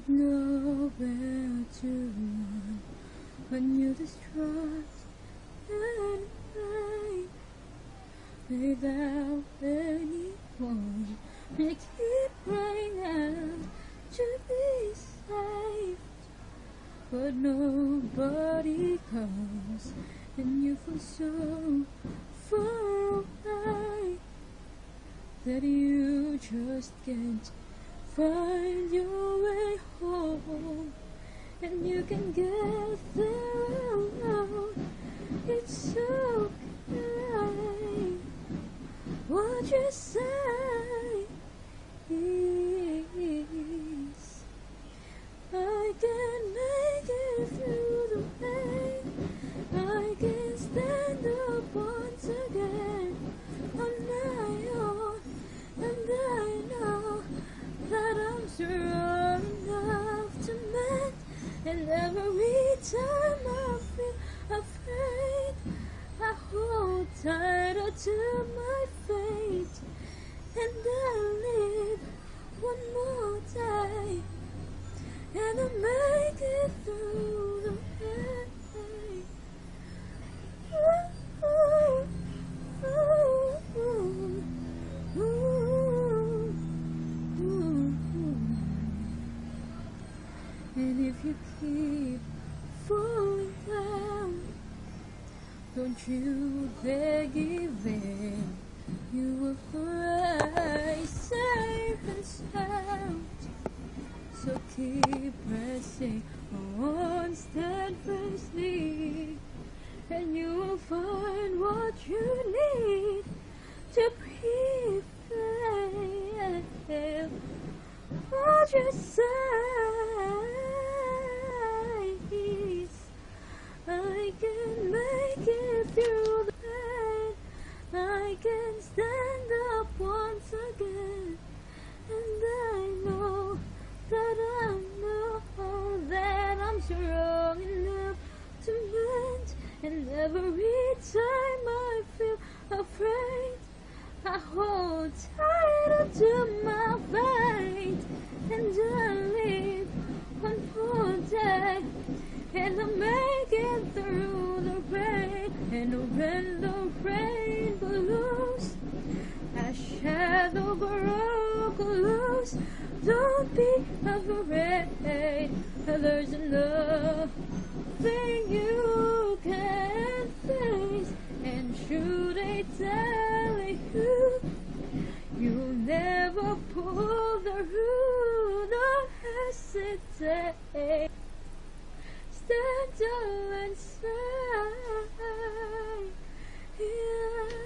with nowhere to run when you distrust and pain without anyone. We keep crying out to be saved, but nobody comes, and you feel so far away that you just can't find your way home, and you can get there alone. It's okay. What you say is, I can make it through the pain. I can stand up once again on my own, and I know that I'm strong enough to mend. And every time I feel afraid, I hold tighter to my fate, and I live one more day, and I make it through the pain. Ooh, ooh, ooh, ooh, ooh. And if you keep falling down, don't you dare give in. You will rise safe and sound. So keep pressing on steadfastly, and you will find what you need to prevail. What you say is, I can make it through the pain. I can stand up once again, and I know that I'm strong enough to mend. And every time I feel afraid, I hold tighter to my fate, and I live one more day, and I make it through the rain. And when the rain blows, a shadow broke loose, don't be afraid. There's nothing you can't face, and should they tell you, you'll never pull the root, don't hesitate. Stand tall and say, yeah.